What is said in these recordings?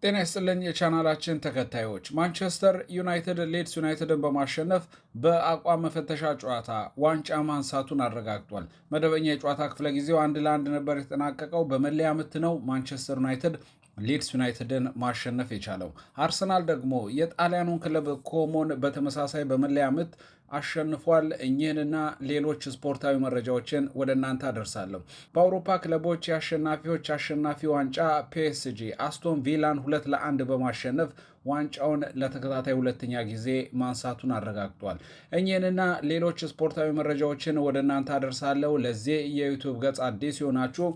ጤና ይስጥልኝ የቻናላችን ተከታዮች። ማንቸስተር ዩናይትድ ሊድስ ዩናይትድን በማሸነፍ በአቋም መፈተሻ ጨዋታ ዋንጫ ማንሳቱን አረጋግጧል። መደበኛ የጨዋታ ክፍለ ጊዜው 1-1 ነበር የተጠናቀቀው። በመለያ ምት ነው ማንቸስተር ዩናይትድ ሊድስ ዩናይትድን ማሸነፍ የቻለው። አርሰናል ደግሞ የጣሊያኑን ክለብ ኮሞን በተመሳሳይ በመለያ ምት አሸንፏል። እኚህንና ሌሎች ስፖርታዊ መረጃዎችን ወደ እናንተ አደርሳለሁ። በአውሮፓ ክለቦች የአሸናፊዎች አሸናፊ ዋንጫ ፒኤስጂ አስቶን ቪላን 2-1 በማሸነፍ ዋንጫውን ለተከታታይ ሁለተኛ ጊዜ ማንሳቱን አረጋግጧል። እኚህንና ሌሎች ስፖርታዊ መረጃዎችን ወደ እናንተ አደርሳለሁ። ለዚህ የዩቱብ ገጽ አዲስ የሆናችሁ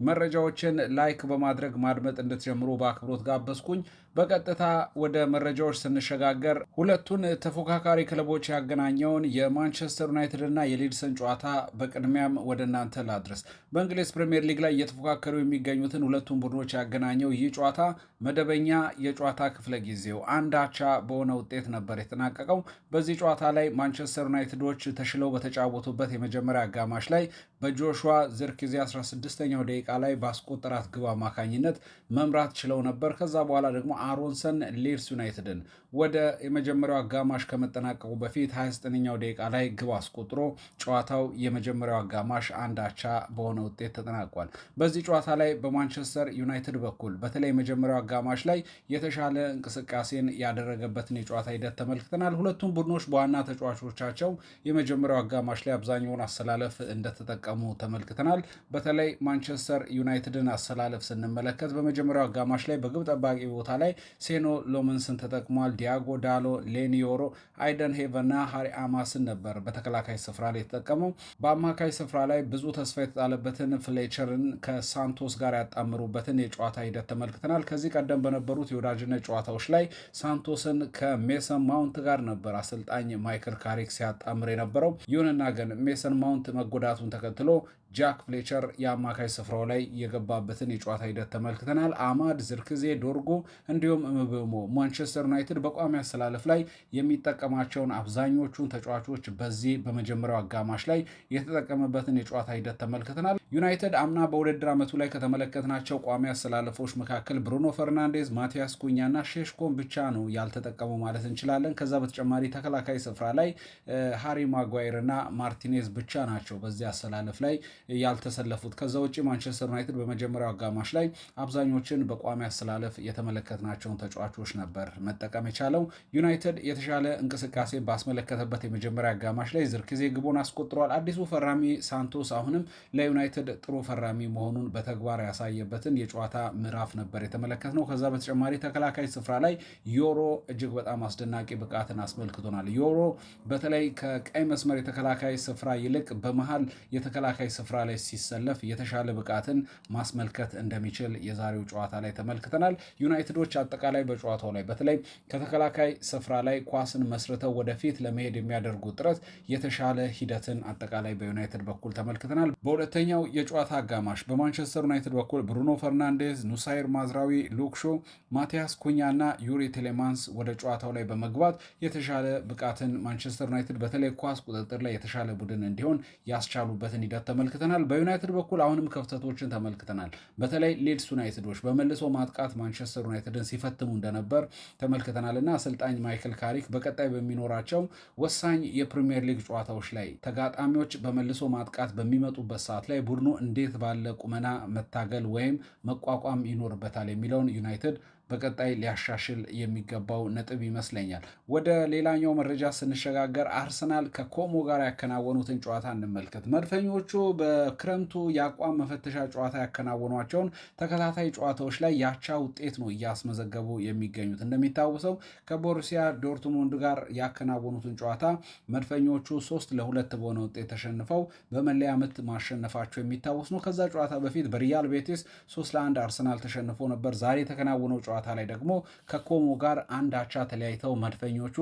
መረጃዎችን ላይክ በማድረግ ማድመጥ እንድትጀምሩ በአክብሮት ጋበዝኩኝ። በቀጥታ ወደ መረጃዎች ስንሸጋገር ሁለቱን ተፎካካሪ ክለቦች ያገናኘውን የማንቸስተር ዩናይትድ እና የሊድስን ጨዋታ በቅድሚያም ወደ እናንተ ላድረስ። በእንግሊዝ ፕሪምየር ሊግ ላይ እየተፎካከሩ የሚገኙትን ሁለቱን ቡድኖች ያገናኘው ይህ ጨዋታ መደበኛ የጨዋታ ክፍለ ጊዜው አንድ አቻ በሆነ ውጤት ነበር የተጠናቀቀው። በዚህ ጨዋታ ላይ ማንቸስተር ዩናይትዶች ተሽለው በተጫወቱበት የመጀመሪያ አጋማሽ ላይ በጆሹዋ ዝርክዜ 16ኛው ደቂቃ ላይ ባስቆጠራት ግብ አማካኝነት መምራት ችለው ነበር። ከዛ በኋላ ደግሞ አሮንሰን ሊድስ ዩናይትድን ወደ የመጀመሪያው አጋማሽ ከመጠናቀቁ በፊት 29ኛው ደቂቃ ላይ ግብ አስቆጥሮ ጨዋታው የመጀመሪያው አጋማሽ አንድ አቻ በሆነ ውጤት ተጠናቋል። በዚህ ጨዋታ ላይ በማንቸስተር ዩናይትድ በኩል በተለይ የመጀመሪያው አጋማሽ ላይ የተሻለ እንቅስቃሴን ያደረገበትን የጨዋታ ሂደት ተመልክተናል። ሁለቱም ቡድኖች በዋና ተጫዋቾቻቸው የመጀመሪያው አጋማሽ ላይ አብዛኛውን አሰላለፍ እንደተጠቀሙ ተመልክተናል። በተለይ ማንቸስተር ዩናይትድን አሰላለፍ ስንመለከት በመጀመሪያው አጋማሽ ላይ በግብ ጠባቂ ቦታ ላይ ሴኖ ሎመንስን ተጠቅሟል። ዲያጎ ዳሎ፣ ሌኒዮሮ፣ አይደን ሄቨንና ሃሪ አማስን ነበር በተከላካይ ስፍራ ላይ የተጠቀመው። በአማካይ ስፍራ ላይ ብዙ ተስፋ የተጣለበትን ፍሌቸርን ከሳንቶስ ጋር ያጣምሩበትን የጨዋታ ሂደት ተመልክተናል። ከዚህ ቀደም በነበሩት የወዳጅነት ጨዋታዎች ላይ ሳንቶስን ከሜሰን ማውንት ጋር ነበር አሰልጣኝ ማይክል ካሪክ ሲያጣምር የነበረው። ይሁንና ግን ሜሰን ማውንት መጎዳቱን ተከትሎ ጃክ ፍሌቸር የአማካይ ስፍራው ላይ የገባበትን የጨዋታ ሂደት ተመልክተናል። አማድ፣ ዝርክዜ፣ ዶርጎ እንዲሁም ምብሞ ማንቸስተር ዩናይትድ በቋሚ አሰላለፍ ላይ የሚጠቀማቸውን አብዛኞቹን ተጫዋቾች በዚህ በመጀመሪያው አጋማሽ ላይ የተጠቀመበትን የጨዋታ ሂደት ተመልክተናል። ዩናይትድ አምና በውድድር ዓመቱ ላይ ከተመለከትናቸው ቋሚ አሰላለፎች መካከል ብሩኖ ፈርናንዴዝ፣ ማቲያስ ኩኛና ሼሽኮን ብቻ ነው ያልተጠቀሙ ማለት እንችላለን። ከዛ በተጨማሪ ተከላካይ ስፍራ ላይ ሃሪ ማጓይር እና ማርቲኔዝ ብቻ ናቸው በዚህ አሰላለፍ ላይ ያልተሰለፉት። ከዛ ውጭ ማንቸስተር ዩናይትድ በመጀመሪያው አጋማሽ ላይ አብዛኞችን በቋሚ አሰላለፍ የተመለከትናቸውን ተጫዋቾች ነበር መጠቀም የቻለው። ዩናይትድ የተሻለ እንቅስቃሴ ባስመለከተበት የመጀመሪያ አጋማሽ ላይ ዝርክዜ ግቦን አስቆጥሯል። አዲሱ ፈራሚ ሳንቶስ አሁንም ለዩናይትድ ጥሩ ፈራሚ መሆኑን በተግባር ያሳየበትን የጨዋታ ምዕራፍ ነበር የተመለከትነው። ከዛ በተጨማሪ ተከላካይ ስፍራ ላይ ዮሮ እጅግ በጣም አስደናቂ ብቃትን አስመልክቶናል። ዮሮ በተለይ ከቀይ መስመር የተከላካይ ስፍራ ይልቅ በመሃል የተከላካይ ስፍራ ላይ ሲሰለፍ የተሻለ ብቃትን ማስመልከት እንደሚችል የዛሬው ጨዋታ ላይ ተመልክተናል። ዩናይትዶች አጠቃላይ በጨዋታው ላይ በተለይ ከተከላካይ ስፍራ ላይ ኳስን መስርተው ወደፊት ለመሄድ የሚያደርጉት ጥረት የተሻለ ሂደትን አጠቃላይ በዩናይትድ በኩል ተመልክተናል። በሁለተኛው የጨዋታ አጋማሽ በማንቸስተር ዩናይትድ በኩል ብሩኖ ፈርናንዴዝ፣ ኑሳይር ማዝራዊ፣ ሉክሾ፣ ማቲያስ ኩኛ እና ዩሪ ቴሌማንስ ወደ ጨዋታው ላይ በመግባት የተሻለ ብቃትን ማንቸስተር ዩናይትድ በተለይ ኳስ ቁጥጥር ላይ የተሻለ ቡድን እንዲሆን ያስቻሉበትን ሂደት ተመልክተናል። በዩናይትድ በኩል አሁንም ክፍተቶችን ተመልክተናል። በተለይ ሊድስ ዩናይትዶች በመልሶ ማጥቃት ማንቸስተር ዩናይትድን ሲፈትኑ እንደነበር ተመልክተናል እና አሰልጣኝ ማይክል ካሪክ በቀጣይ በሚኖራቸው ወሳኝ የፕሪሚየር ሊግ ጨዋታዎች ላይ ተጋጣሚዎች በመልሶ ማጥቃት በሚመጡበት ሰዓት ላይ ቡድኑ እንዴት ባለ ቁመና መታገል ወይም መቋቋም ይኖርበታል የሚለውን ዩናይትድ በቀጣይ ሊያሻሽል የሚገባው ነጥብ ይመስለኛል። ወደ ሌላኛው መረጃ ስንሸጋገር አርሰናል ከኮሞ ጋር ያከናወኑትን ጨዋታ እንመልከት። መድፈኞቹ በክረምቱ የአቋም መፈተሻ ጨዋታ ያከናወኗቸውን ተከታታይ ጨዋታዎች ላይ ያቻ ውጤት ነው እያስመዘገቡ የሚገኙት። እንደሚታወሰው ከቦሩሲያ ዶርትሙንድ ጋር ያከናወኑትን ጨዋታ መድፈኞቹ 3-2 በሆነ ውጤት ተሸንፈው በመለያ ምት ማሸነፋቸው የሚታወስ ነው። ከዛ ጨዋታ በፊት በሪያል ቤቲስ 3-1 አርሰናል ተሸንፎ ነበር። ዛሬ የተከናወነው ጨዋታ ላይ ደግሞ ከኮሞ ጋር አንድ አቻ ተለያይተው መድፈኞቹ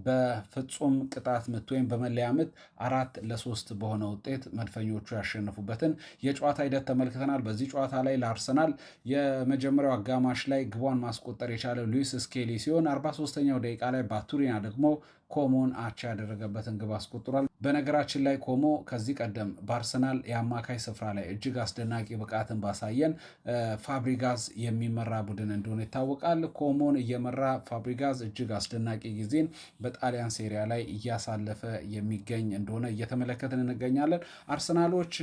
በፍጹም ቅጣት ምት ወይም በመለያ ምት 4-3 በሆነ ውጤት መድፈኞቹ ያሸነፉበትን የጨዋታ ሂደት ተመልክተናል። በዚህ ጨዋታ ላይ ለአርሰናል የመጀመሪያው አጋማሽ ላይ ግቧን ማስቆጠር የቻለው ሉዊስ ስኬሊ ሲሆን 43ኛው ደቂቃ ላይ ባቱሪና ደግሞ ኮሞን አቻ ያደረገበትን ግብ አስቆጥሯል። በነገራችን ላይ ኮሞ ከዚህ ቀደም በአርሰናል የአማካይ ስፍራ ላይ እጅግ አስደናቂ ብቃትን ባሳየን ፋብሪጋዝ የሚመራ ቡድን እንደሆነ ይታወቃል። ኮሞን እየመራ ፋብሪጋዝ እጅግ አስደናቂ ጊዜን በጣሊያን ሴሪያ ላይ እያሳለፈ የሚገኝ እንደሆነ እየተመለከትን እንገኛለን። አርሰናሎች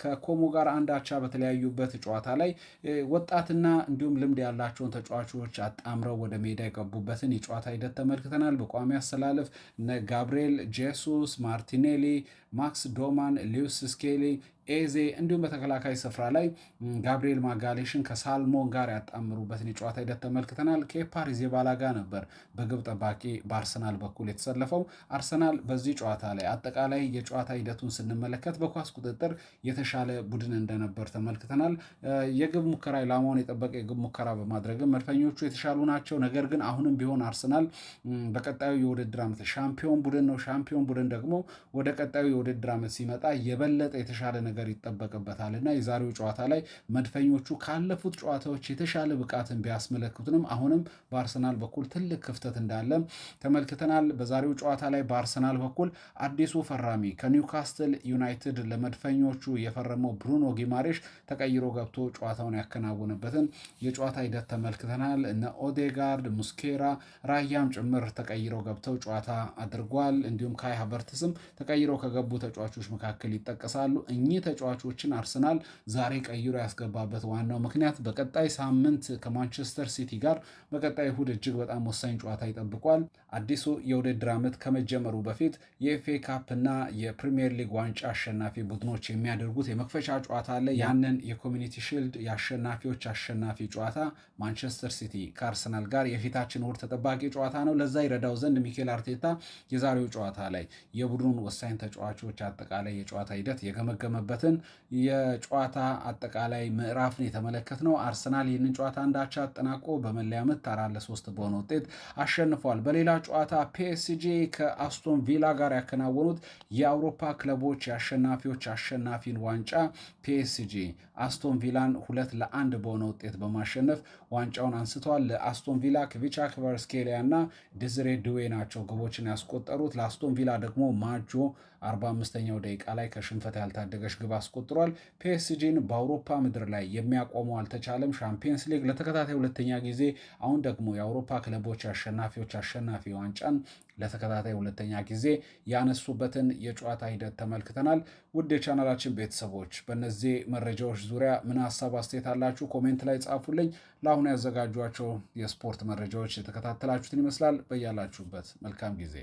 ከኮሞ ጋር አንድ አቻ በተለያዩበት ጨዋታ ላይ ወጣትና እንዲሁም ልምድ ያላቸውን ተጫዋቾች አጣምረው ወደ ሜዳ የገቡበትን የጨዋታ ሂደት ተመልክተናል። በቋሚ አሰላለፍ ጋብሪኤል ጄሱስ፣ ማርቲኔሊ፣ ማክስ ዶማን፣ ሊዩስ ስኬሊ፣ ኤዜ እንዲሁም በተከላካይ ስፍራ ላይ ጋብሪኤል ማጋሌሽን ከሳልሞን ጋር ያጣምሩበትን የጨዋታ ሂደት ተመልክተናል። ኬፓ አሪዛባላጋ ነበር በግብ ጠባቂ በአርሰናል በኩል የተሰለፈው። አርሰናል በዚህ ጨዋታ ላይ አጠቃላይ የጨዋታ ሂደቱን ስንመለከት በኳስ ቁጥጥር የተሻለ ቡድን እንደነበር ተመልክተናል። የግብ ሙከራ ኢላማውን የጠበቀ የግብ ሙከራ በማድረግም መድፈኞቹ የተሻሉ ናቸው። ነገር ግን አሁንም ቢሆን አርሰናል በቀጣዩ የውድድር ዓመት ሻምፒዮን ቡድን ነው። ሻምፒዮን ቡድን ደግሞ ወደ ቀጣዩ የውድድር ዓመት ሲመጣ የበለጠ የተሻለ ነገር ይጠበቅበታል እና የዛሬው ጨዋታ ላይ መድፈኞቹ ካለፉት ጨዋታዎች የተሻለ ብቃትን ቢያስመለክቱንም አሁንም በአርሰናል በኩል ትልቅ ክፍተት እንዳለ ተመልክተናል። በዛሬው ጨዋታ ላይ በአርሰናል በኩል አዲሱ ፈራሚ ከኒውካስትል ዩናይትድ ለመድፈኞቹ የፈረመው ብሩኖ ጊማሬሽ ተቀይሮ ገብቶ ጨዋታውን ያከናውንበትን የጨዋታ ሂደት ተመልክተናል። እነ ኦዴጋርድ፣ ሙስኬራ፣ ራያም ጭምር ተቀይረው ገብተው ጨዋታ አድርጓል። እንዲሁም ካይ ሃቨርትስም ተቀይረው ከገቡ ተጫዋቾች መካከል ይጠቀሳሉ። እኚህ ተጫዋቾችን አርሰናል ዛሬ ቀይሮ ያስገባበት ዋናው ምክንያት በቀጣይ ሳምንት ከማንቸስተር ሲቲ ጋር በቀጣይ እሁድ እጅግ በጣም ወሳኝ ጨዋታ ይጠብቋል። አዲሱ የውድድር ዓመት ከመጀመሩ በፊት የኤፍኤ ካፕ እና የፕሪሚየር ሊግ ዋንጫ አሸናፊ ቡድኖች የሚያደርጉት የመክፈቻ ጨዋታ አለ። ያንን የኮሚኒቲ ሺልድ የአሸናፊዎች አሸናፊ ጨዋታ ማንቸስተር ሲቲ ከአርሰናል ጋር የፊታችን እሁድ ተጠባቂ ጨዋታ ነው። ለዛ ይረዳው ዘንድ ሚኬል አርቴታ የዛሬው ጨዋታ ላይ የቡድኑን ወሳኝ ተጫዋቾች አጠቃላይ የጨዋታ ሂደት የገመገመበትን የጨዋታ አጠቃላይ ምዕራፍን የተመለከትነው። አርሰናል ይህንን ጨዋታ አንዳቻ አጠናቆ በመለያ ምት 4-3 በሆነ ውጤት አሸንፏል። በሌላ ጨዋታ ፒኤስጂ ከአስቶን ቪላ ጋር ያከናወኑት የአውሮፓ ክለቦች የአሸናፊዎች አሸናፊን ዋንጫ ፒኤስጂ አስቶን ቪላን 2-1 በሆነ ውጤት በማሸነፍ ዋንጫውን አንስተዋል። ለአስቶን ቪላ ክቪቻ ክቫራትስኬሊያ እና ዴዝሬ ድዌ ናቸው ግቦችን ያስቆጠሩት። ለአስቶን ቪላ ደግሞ ማጆ 45ኛው ደቂቃ ላይ ከሽንፈት ያልታደገች ግብ አስቆጥሯል። ፒኤስጂን በአውሮፓ ምድር ላይ የሚያቆመው አልተቻለም። ሻምፒየንስ ሊግ ለተከታታይ ሁለተኛ ጊዜ፣ አሁን ደግሞ የአውሮፓ ክለቦች አሸናፊዎች አሸናፊ ዋንጫን ለተከታታይ ሁለተኛ ጊዜ ያነሱበትን የጨዋታ ሂደት ተመልክተናል። ውድ የቻናላችን ቤተሰቦች በእነዚህ መረጃዎች ዙሪያ ምን ሀሳብ አስተያየት አላችሁ? ኮሜንት ላይ ጻፉልኝ። ለአሁኑ ያዘጋጇቸው የስፖርት መረጃዎች የተከታተላችሁትን ይመስላል። በያላችሁበት መልካም ጊዜ